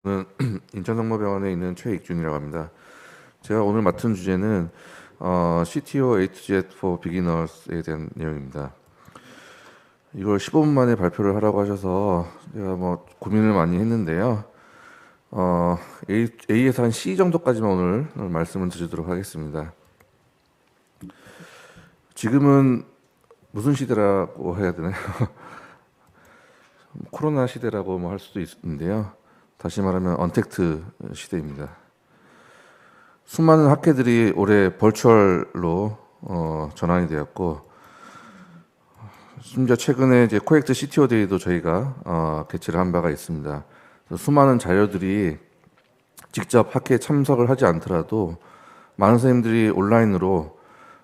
저는 인천성모병원에 있는 최익준이라고 합니다. 제가 오늘 맡은 주제는 CTO A to Z for Beginners에 대한 내용입니다. 이걸 15분 만에 발표를 하라고 하셔서 제가 고민을 많이 했는데요. A에서 한 C 정도까지만 오늘 말씀을 드리도록 하겠습니다. 지금은 무슨 시대라고 해야 되나요? 코로나 시대라고 할 수도 있는데요. 다시 말하면 언택트 시대입니다. 수많은 학회들이 올해 버추얼로 전환이 되었고, 심지어 최근에 이제 코엑트 CTO 데이도 저희가 개최를 한 바가 있습니다. 수많은 자료들이 직접 학회에 참석을 하지 않더라도 많은 선생님들이 온라인으로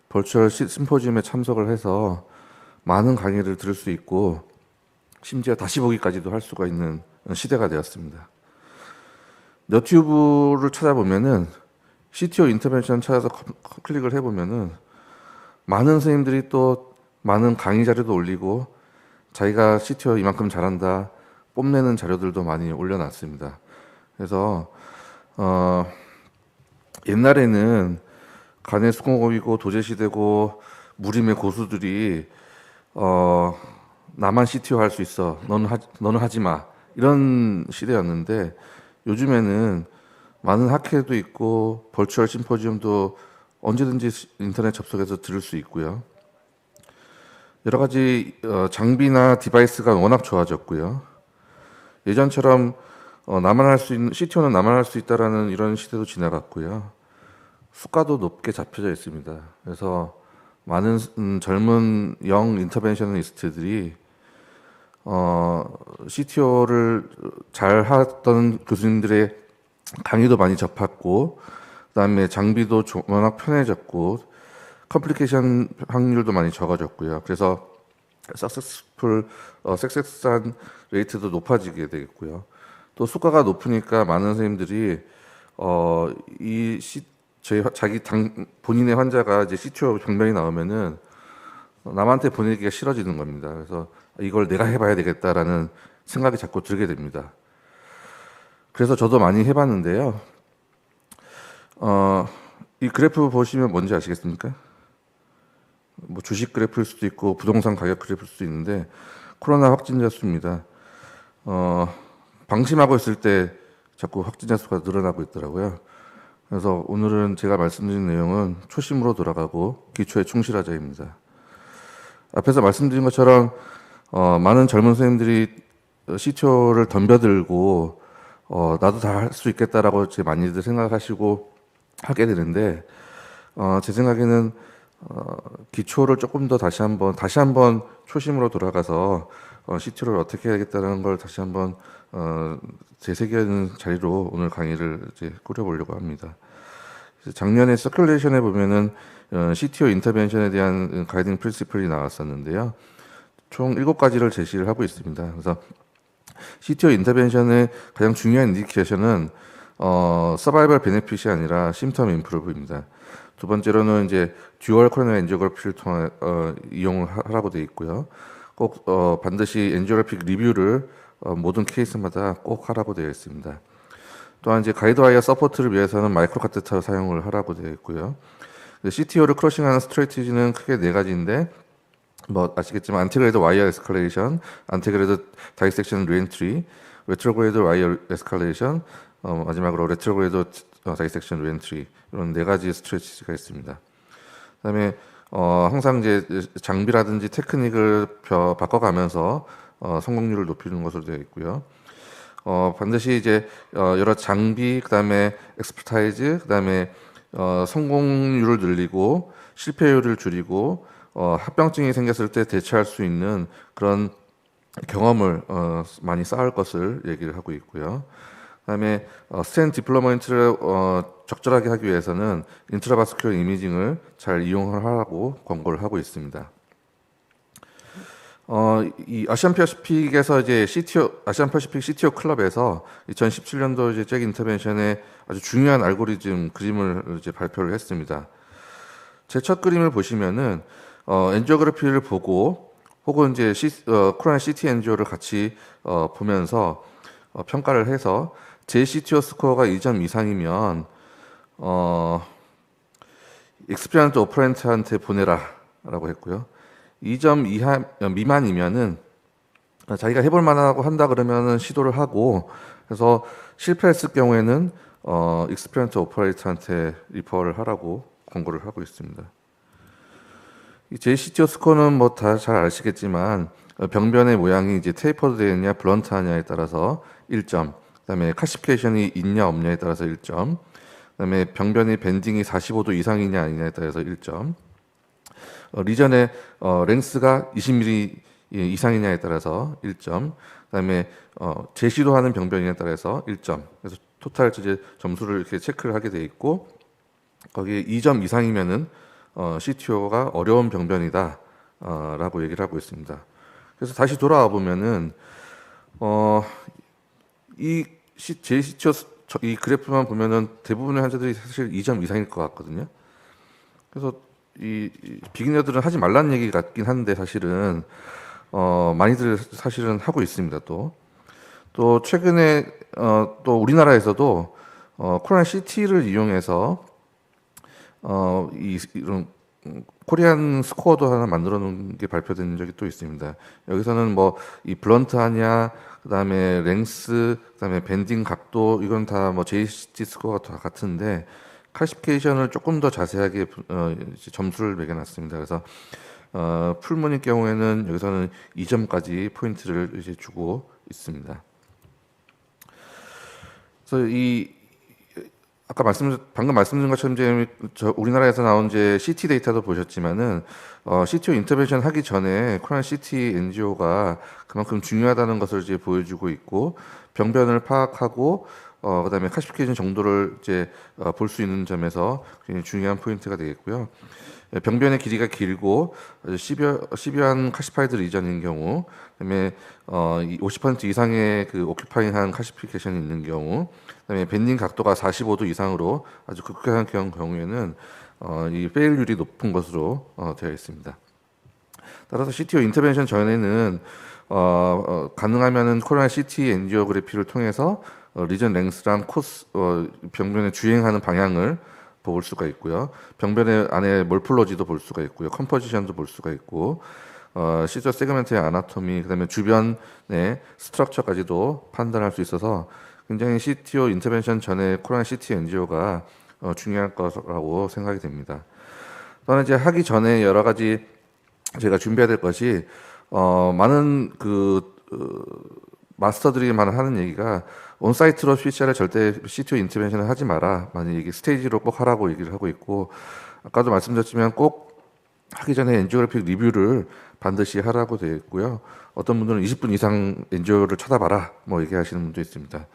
버추얼 심포지엄에 참석을 해서 많은 강의를 들을 수 있고, 심지어 다시 보기까지도 할 수가 있는 시대가 되었습니다. 너튜브를 찾아보면은 CTO 인터벤션 찾아서 클릭을 해보면은 많은 선생님들이 또 많은 강의 자료도 올리고 자기가 CTO 이만큼 잘한다 뽐내는 자료들도 많이 올려놨습니다. 그래서 옛날에는 간의 수공업이고 도제시대고 무림의 고수들이 나만 CTO 할 수 있어 너는 하지 마 이런 시대였는데, 요즘에는 많은 학회도 있고 버추얼 심포지엄도 언제든지 인터넷 접속해서 들을 수 있고요. 여러 가지 장비나 디바이스가 워낙 좋아졌고요. 예전처럼 나만 할 수 있는 CTO는 나만 할 수 있다라는 이런 시대도 지나갔고요. 수가도 높게 잡혀져 있습니다. 그래서 많은 젊은 영 인터벤셔니스트들이 CTO를 잘 하던 교수님들의 강의도 많이 접했고, 그다음에 장비도 워낙 편해졌고, 컴플리케이션 확률도 많이 적어졌고요. 그래서 석세스한 레이트도 높아지게 되겠고요. 또 수가가 높으니까 많은 선생님들이 본인의 환자가 이제 CTO 병명이 나오면은 남한테 보내기가 싫어지는 겁니다. 그래서 이걸 내가 해봐야 되겠다라는 생각이 자꾸 들게 됩니다. 그래서 저도 많이 해봤는데요. 이 그래프 보시면 뭔지 아시겠습니까? 주식 그래프일 수도 있고 부동산 가격 그래프일 수도 있는데, 코로나 확진자 수입니다. 방심하고 있을 때 자꾸 확진자 수가 늘어나고 있더라고요. 그래서 오늘은 제가 말씀드린 내용은 초심으로 돌아가고 기초에 충실하자입니다. 앞에서 말씀드린 것처럼 많은 젊은 선생님들이 CTO를 덤벼들고 나도 다 할 수 있겠다라고 많이들 생각하시고 하게 되는데, 제 생각에는 기초를 조금 더 다시 한번 초심으로 돌아가서 CTO를 어떻게 해야겠다는 걸 다시 한번 되새기는 자리로 오늘 강의를 이제 꾸려보려고 합니다. 작년에 서큘레이션에 보면은 CTO 인터벤션에 대한 가이딩 프린시플이 나왔었는데요. 총 7가지를 제시를 하고 있습니다. 그래서 CTO 인터벤션의 가장 중요한 인디케이션은 서바이벌 베네핏이 아니라 심텀 임프루브입니다. 두 번째로는 이제 듀얼 코로나 엔지오그래피를 통해 이용을 하라고 되어 있고요. 꼭 반드시 엔지오그래픽 리뷰를 모든 케이스마다 꼭 하라고 되어 있습니다. 또한 이제 가이드와이어 서포트를 위해서는 마이크로 카테터 사용을 하라고 되어 있고요. CTO를 크러싱하는 스트래티지는 크게 4가지인데, 아시겠지만 안티그레이드 와이어 에스컬레이션, 안티그레이드 다이섹션 리엔트리, 레트로그레이드 와이어 에스컬레이션, 마지막으로 레트로그레이드 다이섹션 리엔트리, 이런 4가지 스트래티지가 있습니다. 그다음에 항상 이제 장비라든지 테크닉을 바꿔가면서 성공률을 높이는 것으로 되어 있고요. 반드시 이제 여러 장비, 그다음에 엑스퍼타이즈, 그다음에 성공률을 늘리고 실패율을 줄이고 합병증이 생겼을 때 대처할 수 있는 그런 경험을 많이 쌓을 것을 얘기를 하고 있고요. 그다음에 스탠 디플로이먼트를 적절하게 하기 위해서는 인트라바스큘러 이미징을 잘 이용하라고 권고를 하고 있습니다. 이 아시안 퍼시픽에서 이제 아시안 퍼시픽 CTO 클럽에서 2017년도 이제 잭 인터벤션의 아주 중요한 알고리즘 그림을 이제 발표를 했습니다. 제 첫 그림을 보시면은 엔지오그래피를 보고 혹은 이제 코로나 CT 엔지오를 같이 보면서 평가를 해서 JCTO 스코어가 2점 이상이면 익스피리언스 오퍼런트한테 보내라라고 했고요. 2점 이하 미만이면은 자기가 해볼 만하고 한다 그러면은 시도를 하고, 그래서 실패했을 경우에는 익스피리언스 오퍼레이터한테 리퍼를 하라고 권고를 하고 있습니다. 이 JCTO 스코어는 뭐 다 잘 아시겠지만 병변의 모양이 이제 테이퍼드 되느냐 블런트하냐에 따라서 1점, 그다음에 칼시피케이션이 있냐 없냐에 따라서 1점, 그다음에 병변의 밴딩이 45도 이상이냐 아니냐에 따라서 1점, 리전의 랭스가 20mm 이상이냐에 따라서 1점, 그다음에 제시도하는 병변에 따라서 1점. 그래서 토탈 이제 점수를 이렇게 체크를 하게 돼 있고, 거기에 2점 이상이면은 CTO가 어려운 병변이다 라고 얘기를 하고 있습니다. 그래서 다시 돌아와 보면은 이 JCTO 이 그래프만 보면은 대부분의 환자들이 사실 2점 이상일 것 같거든요. 그래서 이 비기너들은 하지 말라는 얘기 같긴 한데 사실은 많이들 사실은 하고 있습니다. 또 최근에 또 우리나라에서도 코리안 CT를 이용해서 이런 코리안 스코어도 하나 만들어 놓은 게 발표된 적이 또 있습니다. 여기서는 뭐 이 블런트하냐, 그다음에 랭스, 그다음에 밴딩 각도, 이건 다 뭐 JCT 스코어가 다 같은데 칼시피케이션을 조금 더 자세하게 점수를 매겨놨습니다. 그래서 풀문의 경우에는 여기서는 2점까지 포인트를 이제 주고 있습니다. 그래서 아까 방금 말씀드린 것처럼 이제 우리나라에서 나온 이제 CT 데이터도 보셨지만은 CTO 인터벤션 하기 전에 코로나 CT NGO가 그만큼 중요하다는 것을 이제 보여주고 있고, 병변을 파악하고 그다음에 칼시피케이션 정도를 이제 볼 수 있는 점에서 굉장히 중요한 포인트가 되겠고요. 병변의 길이가 길고 시비한 칼시파이드 리전인 경우, 그다음에 50% 이상의 그 오큐파잉한 칼시피케이션이 있는 경우, 그다음에 밴딩 각도가 45도 이상으로 아주 극한 경우에는 이 페일률이 높은 것으로 되어 있습니다. 따라서 CTO 인터벤션 전에는 가능하면은 코로나 CT 엔지오그래피를 통해서 리전 랭스랑 코스 병변에 주행하는 방향을 볼 수가 있고요. 병변의 안에 몰폴로지도 볼 수가 있고요. 컴포지션도 볼 수가 있고, 시저 세그멘트의 아나토미, 그다음에 주변의 스트럭처까지도 판단할 수 있어서 굉장히 CTO 인터벤션 전에 코로나 CT 엔지오가 중요할 거라고 생각이 됩니다. 또한 이제 하기 전에 여러 가지 제가 준비해야 될 것이 많은 마스터들이만 하는 얘기가 온사이트로 PCR을 절대 CTO 인터벤션을 하지 마라, 많이 얘기 스테이지로 꼭 하라고 얘기를 하고 있고, 아까도 말씀드렸지만 꼭 하기 전에 엔지오그래픽 리뷰를 반드시 하라고 되어 있고요. 어떤 분들은 20분 이상 엔지오를 쳐다봐라 뭐 얘기하시는 분도 있습니다.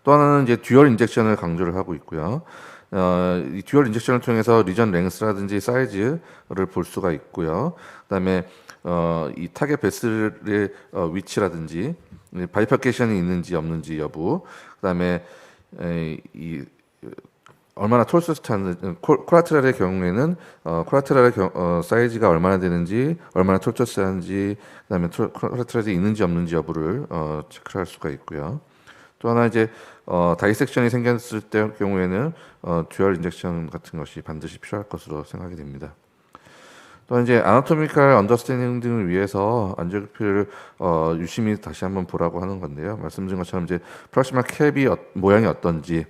또 하나는 이제 듀얼 인젝션을 강조를 하고 있고요. 이 듀얼 인젝션을 통해서 리전 랭스라든지 사이즈를 볼 수가 있고요. 그다음에 이 타겟 베슬의 위치라든지 바이퍼케이션이 있는지 없는지 여부, 그다음에 이 얼마나 톨토스한 코라테랄의 경우에는 코라테랄의 사이즈가 얼마나 되는지, 얼마나 톨토스한지, 그다음에 코라테랄이 있는지 없는지 여부를 체크할 수가 있고요. 또 하나 이제 다이섹션이 생겼을 때 경우에는 듀얼 인젝션 같은 것이 반드시 필요할 것으로 생각이 됩니다. 또 이제 아나토미컬 언더스탠딩 등을 위해서 안지오그래피를 유심히 다시 한번 보라고 하는 건데요. 말씀드린 것처럼 이제 프락시마 캡이 모양이 어떤지,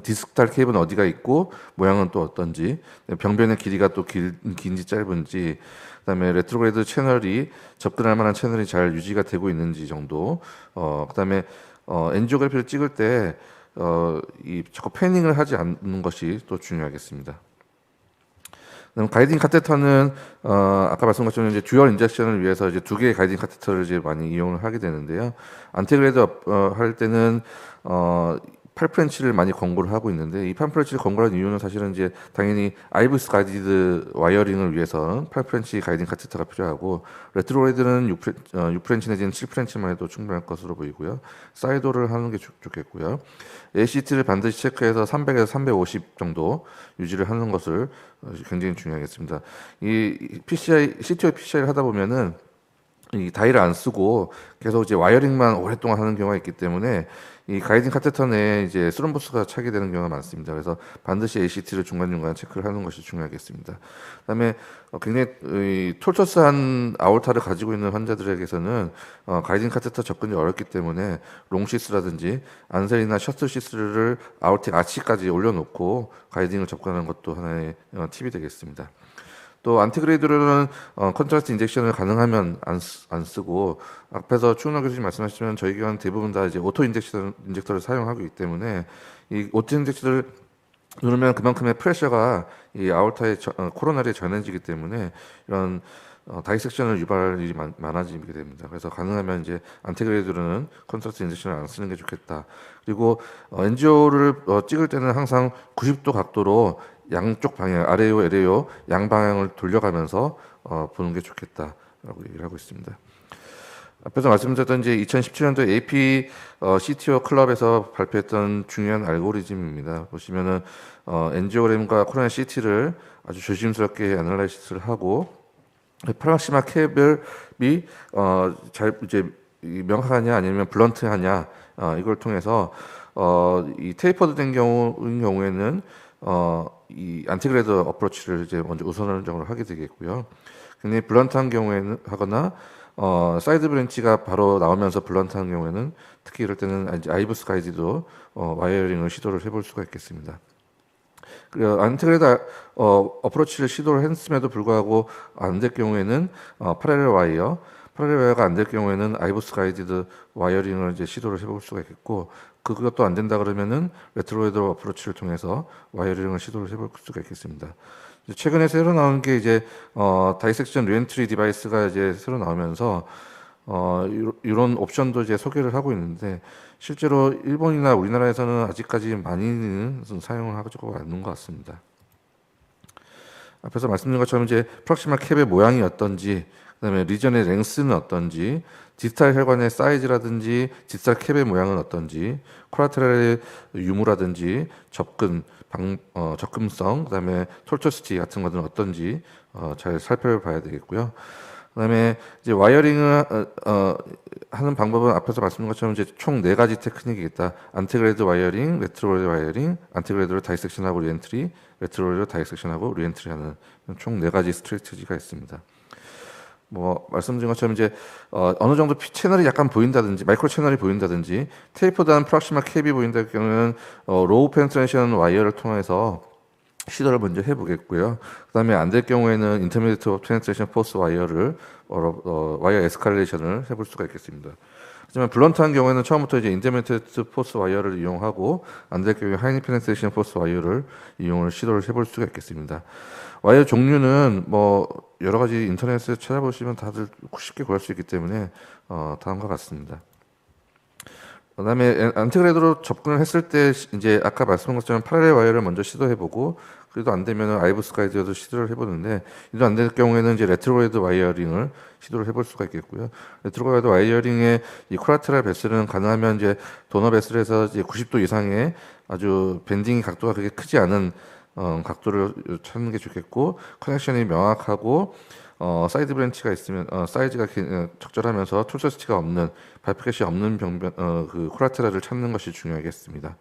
디스크탈 캡은 어디가 있고 모양은 또 어떤지, 병변의 길이가 또 긴지 짧은지, 그다음에 레트로그레이드 채널이 접근할 만한 채널이 잘 유지가 되고 있는지 정도, 그다음에 엔지오그래피를 찍을 때 이 자꾸 패닝을 하지 않는 것이 또 중요하겠습니다. 그다음 가이딩 카테터는 아까 말씀드린 것처럼 이제 듀얼 인젝션을 위해서 이제 두 개의 가이딩 카테터를 이제 많이 이용을 하게 되는데요. 안테그레이드 할 때는 8프렌치를 많이 권고를 하고 있는데, 이 8프렌치를 권고하는 이유는 사실은 이제 당연히 아이브스 가이디드 와이어링을 위해서 8프렌치 가이딩 카테터가 필요하고, 레트로레이드는 6프렌치 내지는 7프렌치만 해도 충분할 것으로 보이고요. 사이도를 하는 게 좋겠고요. ACT를 반드시 체크해서 300에서 350 정도 유지를 하는 것을 굉장히 중요하겠습니다. 이 PCI, CTO PCI를 하다 보면은 이 다이를 안 쓰고 계속 이제 와이어링만 오랫동안 하는 경우가 있기 때문에 이 가이딩 카테터 내에 이제 스럼버스가 차게 되는 경우가 많습니다. 그래서 반드시 ACT를 중간중간 체크를 하는 것이 중요하겠습니다. 그다음에 굉장히 이 톨터스한 아or타를 가지고 있는 환자들에게서는 가이딩 카테터 접근이 어렵기 때문에 롱시스라든지 안셀이나 셔틀시스를 아ortic 아치까지 올려놓고 가이딩을 접근하는 것도 하나의 팁이 되겠습니다. 또 안티그레이드로는 컨트라스트 인젝션을 가능하면 안 쓰고 앞에서 추은호 교수님 말씀하셨지만 저희 기관 대부분 다 이제 오토 인젝터를 사용하고 있기 때문에 이 오토 인젝터를 누르면 그만큼의 프레셔가 이 아or타의 코로나리에 전해지기 때문에 이런 다이섹션을 유발할 일이 많아지게 됩니다. 그래서 가능하면 이제 안티그레이드로는 컨트라스트 인젝션을 안 쓰는 게 좋겠다. 그리고 엔지오를 찍을 때는 항상 90도 각도로 양쪽 방향, 아래요, 아래요, 양방향을 돌려가면서 보는 게 좋겠다라고 얘기를 하고 있습니다. 앞에서 말씀드렸던 이제 2017년도 AP CTO 클럽에서 발표했던 중요한 알고리즘입니다. 보시면은 엔지오그램과 코로나 CT를 아주 조심스럽게 애널라이시스를 하고 프락시마 캡이 잘 이제 명확하냐 아니면 블런트하냐 이걸 통해서 이 테이퍼드된 경우에는 이 안티그레이드 어프로치를 이제 먼저 우선적으로 하게 되겠고요. 굉장히 블런트한 경우에는 하거나 사이드 브랜치가 바로 나오면서 블런트한 경우에는 특히 이럴 때는 이제 아이브스 가이드도 와이어링을 시도를 해볼 수가 있겠습니다. 그 안티그레이드 어프로치를 시도를 했음에도 불구하고 안 될 경우에는 파레렐 와이어가 안 될 경우에는 아이브스 가이드 와이어링을 이제 시도를 해볼 수가 있겠고 그것도 안 된다 그러면은 레트로이드 어프로치를 통해서 와이어링을 시도를 해볼 수가 있겠습니다. 최근에 새로 나온 게 이제 다이섹션 리엔트리 디바이스가 이제 새로 나오면서 이런 옵션도 이제 소개를 하고 있는데 실제로 일본이나 우리나라에서는 아직까지 많이는 사용을 하고 있는 것 같습니다. 앞에서 말씀드린 것처럼 이제 프락시마 캡의 모양이 어떤지, 그다음에 리전의 랭스는 어떤지, 디스탈 혈관의 사이즈라든지 디스탈 캡의 모양은 어떤지, 코라테랄의 유무라든지 접근성, 그다음에 톨토시티 같은 것들은 어떤지 잘 살펴봐야 되겠고요. 그다음에 이제 와이어링을 하는 방법은 앞에서 말씀드린 것처럼 이제 총 4가지 테크닉이 있다. 안티그레이드 와이어링, 레트로이드 와이어링, 안티그레이드로 다이섹션하고 리엔트리, 레트로이드로 다이섹션하고 리엔트리 하는 총 4가지 스트레티지가 있습니다. 뭐 말씀드린 것처럼 이제 어느 정도 채널이 약간 보인다든지 마이크로 채널이 보인다든지 테이퍼드한 프락시마 캡이 보인다 경우에는 로우 페네트레이션 와이어를 통해서 시도를 먼저 해보겠고요. 그다음에 안 될 경우에는 인터미디에이트 페네트레이션 포스 와이어를 와이어 에스컬레이션을 해볼 수가 있겠습니다. 하지만 블런트한 경우에는 처음부터 이제 인터미디에이트 포스 와이어를 이용하고 안 될 경우에 하이 페네트레이션 포스 와이어를 이용을 시도를 해볼 수가 있겠습니다. 와이어 종류는 뭐 여러 가지 인터넷에 찾아보시면 다들 쉽게 구할 수 있기 때문에 다음과 같습니다. 그다음에 안티그레이드로 접근을 했을 때 이제 아까 말씀한 것처럼 파랄렐 와이어를 먼저 시도해보고 그래도 안 되면 아이브스 가이드도 시도를 해보는데 이도 안 될 경우에는 이제 레트로이드 와이어링을 시도를 해볼 수가 있겠고요. 레트로이드 와이어링의 이 코라테랄 베슬은 가능하면 이제 도너 베슬에서 이제 90도 이상의 아주 밴딩 각도가 그렇게 크지 않은 각도를 찾는 게 좋겠고 커넥션이 명확하고 사이드 브랜치가 있으면 사이즈가 적절하면서 툴서스티가 없는 발포켓이 없는 그 코라테랄을 찾는 것이 중요하겠습니다.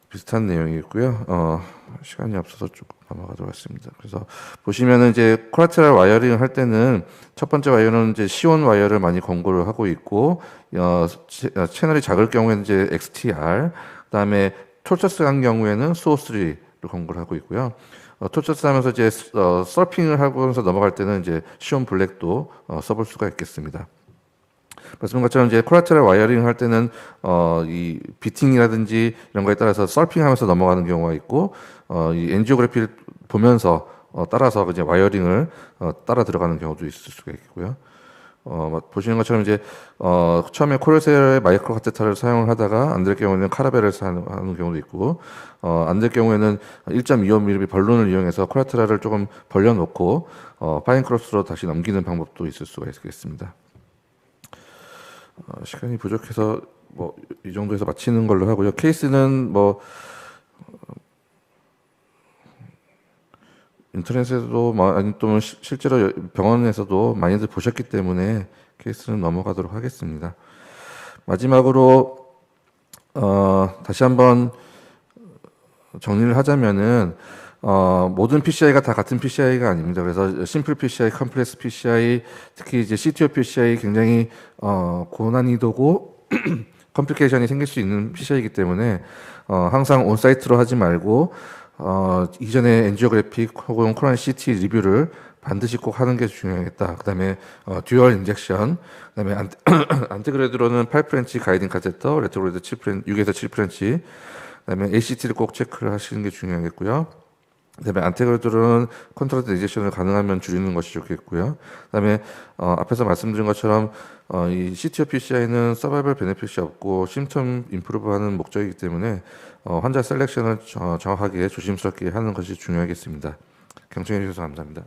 비슷한 내용이고요. 시간이 없어서 조금 넘어가도록 하겠습니다. 그래서 보시면은 이제 코라테랄 와이어링을 할 때는 첫 번째 와이어는 이제 C1 와이어를 많이 권고를 하고 있고 채널이 작을 경우에는 이제 XTR, 그다음에 톨처스한 경우에는 SO3를 권고를 하고 있고요. 톨처스 하면서 이제 서핑을 하면서 넘어갈 때는 이제 시온 블랙도 써볼 수가 있겠습니다. 말씀한 것처럼 이제 코라테랄 와이어링 할 때는 이 비팅이라든지 이런 거에 따라서 서핑하면서 넘어가는 경우가 있고 이 엔지오그래피를 보면서 따라서 이제 와이어링을 따라 들어가는 경우도 있을 수가 있고요. 보시는 것처럼 이제 처음에 코르셀의 마이크로 카테터를 사용을 하다가 안 될 경우에는 카라벨을 하는 경우도 있고 안 될 경우에는 1.25mm 벌룬을 이용해서 코라테랄을 조금 벌려놓고 파인 크로스로 다시 넘기는 방법도 있을 수가 있겠습니다. 시간이 부족해서 뭐 이 정도에서 마치는 걸로 하고요. 케이스는 뭐 인터넷에서도 아니 또 실제로 병원에서도 많이들 보셨기 때문에 케이스는 넘어가도록 하겠습니다. 마지막으로 다시 한번 정리를 하자면은 모든 PCI가 다 같은 PCI가 아닙니다. 그래서 심플 PCI, 컴플렉스 PCI, 특히 이제 CTO PCI 굉장히 고난이도고 컴플리케이션이 생길 수 있는 PCI이기 때문에 항상 온사이트로 하지 말고 이전에 엔지오그래픽 혹은 코란 CT 리뷰를 반드시 꼭 하는 게 중요하겠다. 그다음에 듀얼 인젝션, 그다음에 안티그레드로는 8프렌치 가이딩 카세터, 레트로그레드 6에서 7프렌치, 그다음에 ACT를 꼭 체크를 하시는 게 중요하겠고요. 그다음에 안테그레드로는 컨트롤 인젝션을 가능하면 줄이는 것이 좋겠고요. 그다음에 앞에서 말씀드린 것처럼 이 CTO PCI는 서바이벌 베네핏이 없고 심텀 임프루브하는 목적이기 때문에 환자 셀렉션을 정확하게 조심스럽게 하는 것이 중요하겠습니다. 경청해 주셔서 감사합니다.